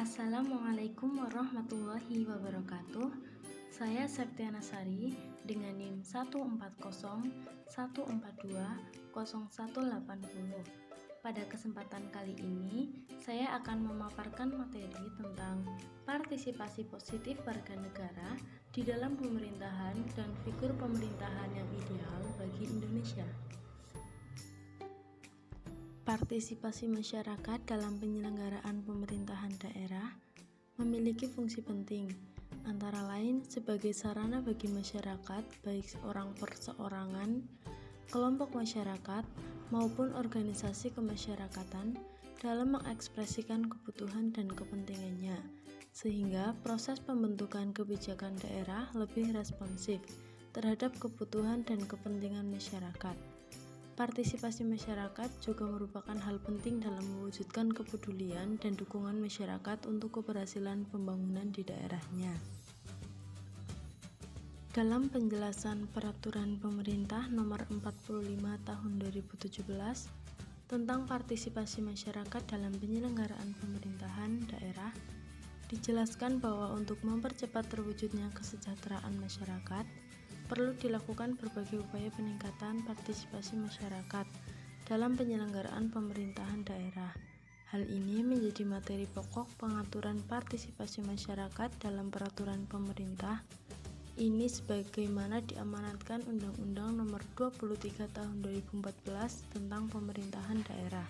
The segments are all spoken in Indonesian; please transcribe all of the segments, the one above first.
Assalamualaikum warahmatullahi wabarakatuh. Saya Septiana Sari dengan NIM 1401421420180. Pada kesempatan kali ini, saya akan memaparkan materi tentang partisipasi positif warga negara di dalam pemerintahan dan figur pemerintahan yang ideal bagi Indonesia. Partisipasi masyarakat dalam penyelenggaraan pemerintahan daerah memiliki fungsi penting, antara lain sebagai sarana bagi masyarakat, baik orang perseorangan, kelompok masyarakat, maupun organisasi kemasyarakatan dalam mengekspresikan kebutuhan dan kepentingannya, sehingga proses pembentukan kebijakan daerah lebih responsif terhadap kebutuhan dan kepentingan masyarakat. Partisipasi masyarakat juga merupakan hal penting dalam mewujudkan kepedulian dan dukungan masyarakat untuk keberhasilan pembangunan di daerahnya. Dalam penjelasan Peraturan Pemerintah Nomor 45 Tahun 2017 tentang partisipasi masyarakat dalam penyelenggaraan pemerintahan daerah, dijelaskan bahwa untuk mempercepat terwujudnya kesejahteraan masyarakat, perlu dilakukan berbagai upaya peningkatan partisipasi masyarakat dalam penyelenggaraan pemerintahan daerah. Hal ini menjadi materi pokok pengaturan partisipasi masyarakat dalam peraturan pemerintah ini sebagaimana diamanatkan Undang-Undang Nomor 23 Tahun 2014 tentang Pemerintahan Daerah.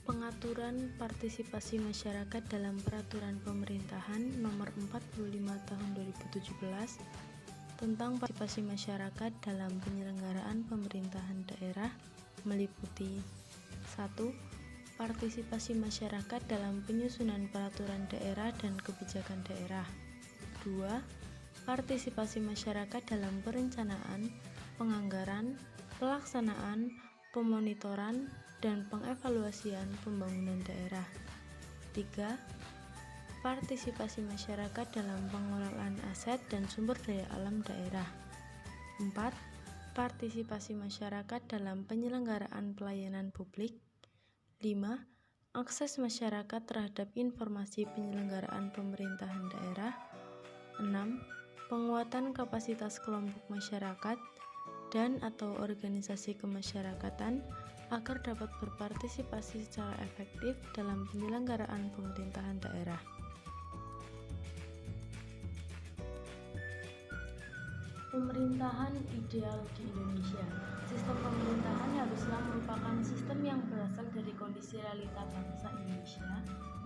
Pengaturan partisipasi masyarakat dalam Peraturan Pemerintahan Nomor 45 Tahun 2017 tentang partisipasi masyarakat dalam penyelenggaraan pemerintahan daerah meliputi 1. Partisipasi masyarakat dalam penyusunan peraturan daerah dan kebijakan daerah. 2. Partisipasi masyarakat dalam perencanaan, penganggaran, pelaksanaan, pemonitoran, dan pengevaluasian pembangunan daerah. 3. Partisipasi masyarakat dalam pengelolaan aset dan sumber daya alam daerah. 4. Partisipasi masyarakat dalam penyelenggaraan pelayanan publik. 5. Akses masyarakat terhadap informasi penyelenggaraan pemerintahan daerah. 6. Penguatan kapasitas kelompok masyarakat dan atau organisasi kemasyarakatan agar dapat berpartisipasi secara efektif dalam penyelenggaraan pemerintahan daerah. Pemerintahan ideal di Indonesia. Sistem pemerintahan haruslah merupakan sistem yang berasal dari kondisi realita bangsa Indonesia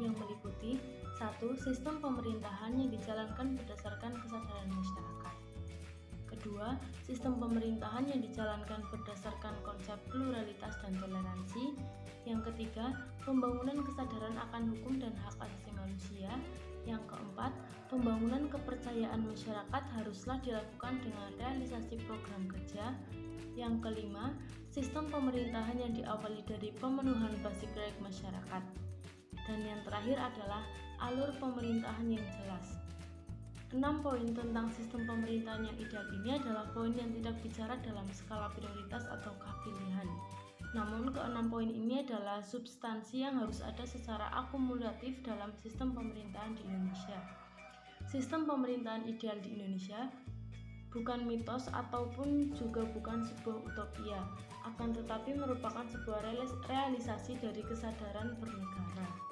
yang meliputi 1. Sistem pemerintahan yang dijalankan berdasarkan kesadaran masyarakat. Kedua, sistem pemerintahan yang dijalankan berdasarkan konsep pluralitas dan toleransi. Yang ketiga, pembangunan kesadaran akan hukum dan hak asasi manusia. Yang keempat, pembangunan kepercayaan masyarakat haruslah dilakukan dengan realisasi program kerja. Yang kelima, sistem pemerintahan yang diawali dari pemenuhan basic right masyarakat. Dan yang terakhir adalah alur pemerintahan yang jelas. 6 poin tentang sistem pemerintahan yang ideal ini adalah poin yang tidak bicara dalam skala prioritas ataukah pilihan. Namun ke-6 poin ini adalah substansi yang harus ada secara akumulatif dalam sistem pemerintahan di Indonesia. Sistem pemerintahan ideal di Indonesia bukan mitos ataupun juga bukan sebuah utopia, akan tetapi merupakan sebuah realisasi dari kesadaran bernegara.